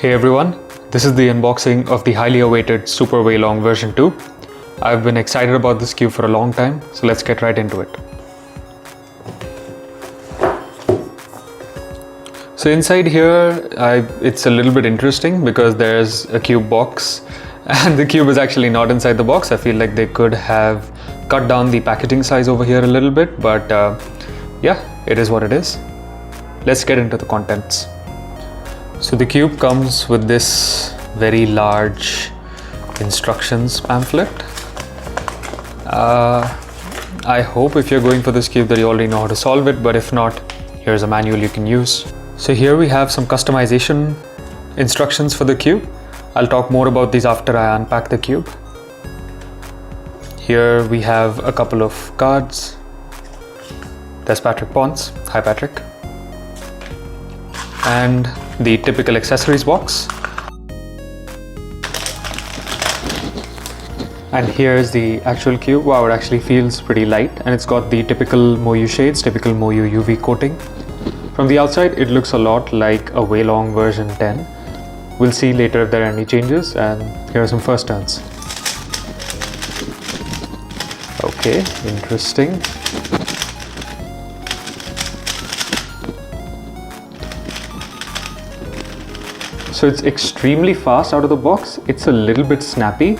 Hey everyone, this is the unboxing of the highly awaited Super Weilong version 2. I've been excited about this cube for a long time, so let's get right into it. So inside here, it's a little bit interesting because there's a cube box and the cube is actually not inside the box. I feel like they could have cut down the packaging size over here a little bit, but yeah, it is what it is. Let's get into the contents. So the cube comes with this very large instructions pamphlet. I hope if you're going for this cube that you already know how to solve it, but if not, here's a manual you can use. So here we have some customization instructions for the cube. I'll talk more about these after I unpack the cube. Here we have a couple of cards. There's Patrick Ponce. Hi Patrick. And the typical accessories box. And here's the actual cube. Wow, it actually feels pretty light and it's got the typical Moyu shades, typical Moyu UV coating. From the outside, it looks a lot like a Weilong version 10. We'll see later if there are any changes, and here are some first turns. Okay, interesting. So it's extremely fast out of the box. It's a little bit snappy.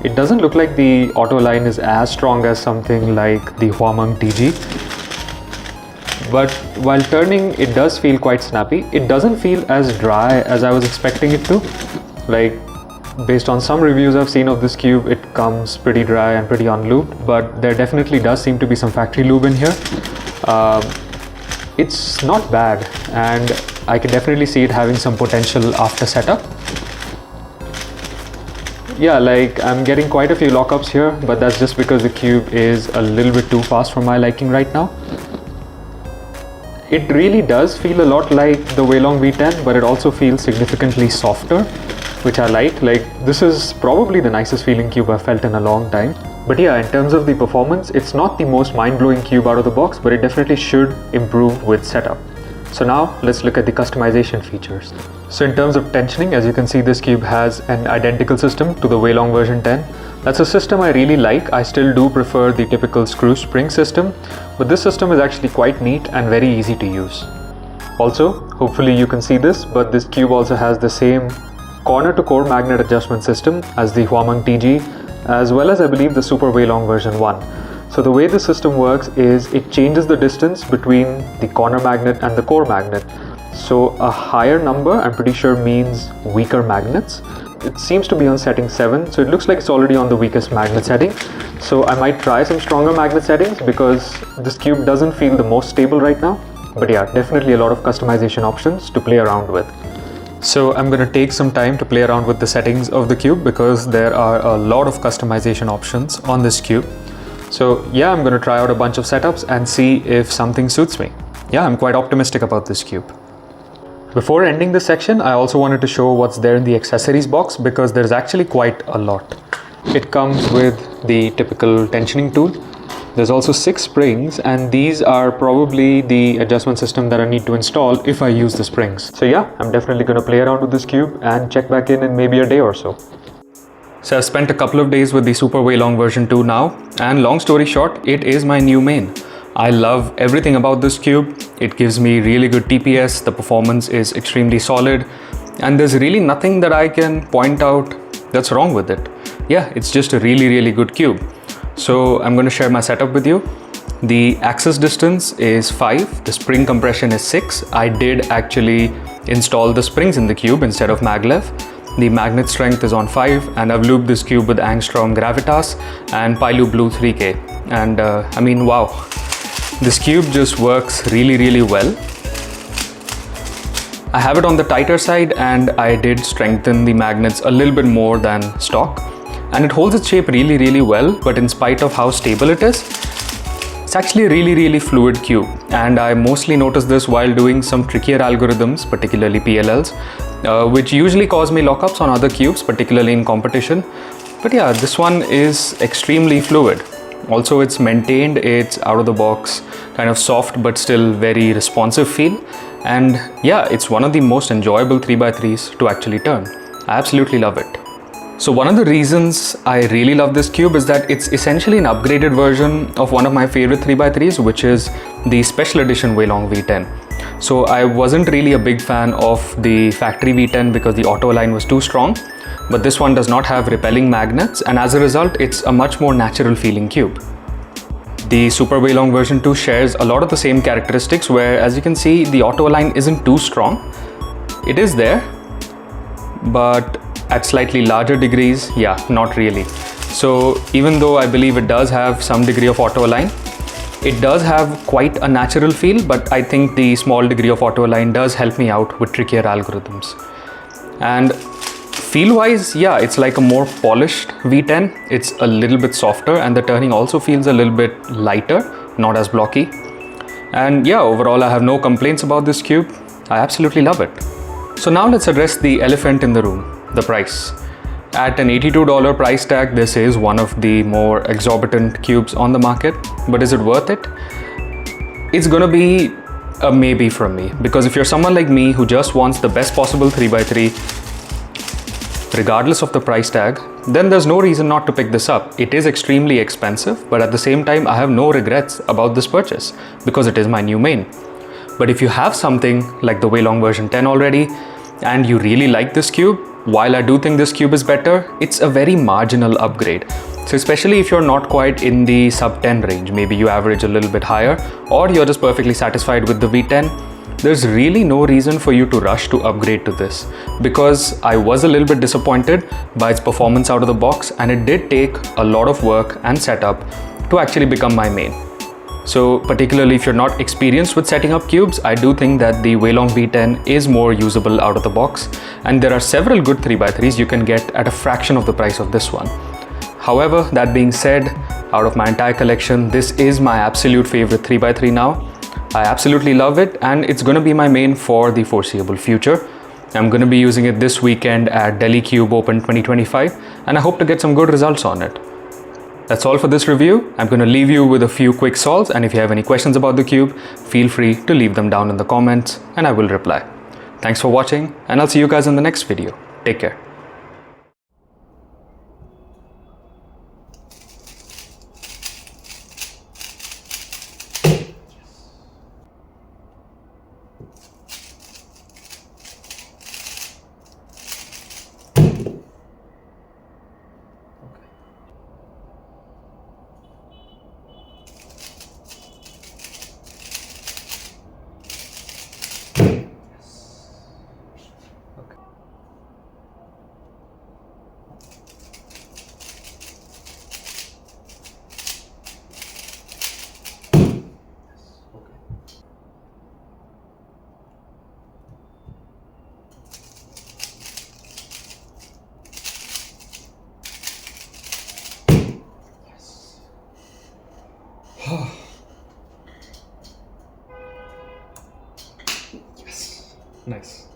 It doesn't look like the auto line is as strong as something like the Huameng TG. But while turning, it does feel quite snappy. It doesn't feel as dry as I was expecting it to. Like, based on some reviews I've seen of this cube, it comes pretty dry and pretty unlubed, but there definitely does seem to be some factory lube in here. It's not bad, and I can definitely see it having some potential after setup. Yeah, like I'm getting quite a few lockups here, but that's just because the cube is a little bit too fast for my liking right now. It really does feel a lot like the Weilong V10, but it also feels significantly softer, which I like. Like, this is probably the nicest feeling cube I've felt in a long time. But yeah, in terms of the performance, it's not the most mind-blowing cube out of the box, but it definitely should improve with setup. So now let's look at the customization features. So in terms of tensioning, as you can see, this cube has an identical system to the Weilong version 10. That's a system I really like. I still do prefer the typical screw spring system, but this system is actually quite neat and very easy to use. Also, hopefully you can see this, but this cube also has the same corner to core magnet adjustment system as the Huameng TG, as well as I believe the Super Weilong version 1. So the way the system works is it changes the distance between the corner magnet and the core magnet. So a higher number, I'm pretty sure, means weaker magnets. It seems to be on setting 7, so it looks like it's already on the weakest magnet setting. So I might try some stronger magnet settings because this cube doesn't feel the most stable right now. But yeah, definitely a lot of customization options to play around with. So I'm going to take some time to play around with the settings of the cube because there are a lot of customization options on this cube. So yeah, I'm going to try out a bunch of setups and see if something suits me. Yeah, I'm quite optimistic about this cube. Before ending this section, I also wanted to show what's there in the accessories box because there's actually quite a lot. It comes with the typical tensioning tool. There's also 6 springs, and these are probably the adjustment system that I need to install if I use the springs. So yeah, I'm definitely going to play around with this cube and check back in maybe a day or so. So I've spent a couple of days with the Super Weilong version 2 now, and long story short, it is my new main. I love everything about this cube. It gives me really good TPS, the performance is extremely solid, and there's really nothing that I can point out that's wrong with it. Yeah, it's just a really good cube. So I'm going to share my setup with you. The axis distance is 5, the spring compression is 6. I did actually install the springs in the cube instead of maglev. The magnet strength is on 5, and I've lubed this cube with Angstrom Gravitas and Pilu Blue 3K. And I mean, wow. This cube just works really well. I have it on the tighter side and I did strengthen the magnets a little bit more than stock. And it holds its shape really well, but in spite of how stable it is, it's actually a really fluid cube. And I mostly noticed this while doing some trickier algorithms, particularly PLLs, which usually cause me lockups on other cubes, particularly in competition. But yeah, this one is extremely fluid. Also, it's maintained its out of the box kind of soft but still very responsive feel, And yeah, it's one of the most enjoyable 3x3s to actually turn. I absolutely love it. So one of the reasons I really love this cube is that it's essentially an upgraded version of one of my favorite 3x3s, which is the special edition Weilong V10. So I wasn't really a big fan of the factory V10 because the auto align was too strong, but this one does not have repelling magnets, and as a result it's a much more natural feeling cube. The Super Weilong version 2 shares a lot of the same characteristics where, as you can see, the auto align isn't too strong. It is there, but at slightly larger degrees, yeah, not really. So even though I believe it does have some degree of auto align, it does have quite a natural feel, but I think the small degree of auto align does help me out with trickier algorithms. And feel wise, yeah, it's like a more polished V10. It's a little bit softer and the turning also feels a little bit lighter, not as blocky. And yeah, overall I have no complaints about this cube. I absolutely love it. So now let's address the elephant in the room, the price. At an $82 price tag, this is one of the more exorbitant cubes on the market, but is it worth it? It's gonna be a maybe from me, because if you're someone like me who just wants the best possible 3x3, regardless of the price tag, then there's no reason not to pick this up. It is extremely expensive, but at the same time, I have no regrets about this purchase because it is my new main. But if you have something like the Weilong version 10 already, and you really like this cube, while I do think this cube is better, it's a very marginal upgrade. So especially if you're not quite in the sub 10 range, maybe you average a little bit higher, or you're just perfectly satisfied with the V10, there's really no reason for you to rush to upgrade to this, because I was a little bit disappointed by its performance out of the box, and it did take a lot of work and setup to actually become my main. So particularly if you're not experienced with setting up cubes, I do think that the Weilong V10 is more usable out of the box, and there are several good 3x3s you can get at a fraction of the price of this one. However, that being said, out of my entire collection, this is my absolute favorite 3x3 now. I absolutely love it, and it's going to be my main for the foreseeable future. I'm going to be using it this weekend at Delhi Cube Open 2025, and I hope to get some good results on it. That's all for this review. I'm going to leave you with a few quick solves, and if you have any questions about the cube, feel free to leave them down in the comments and I will reply. Thanks for watching, and I'll see you guys in the next video. Take care. Yes. Nice.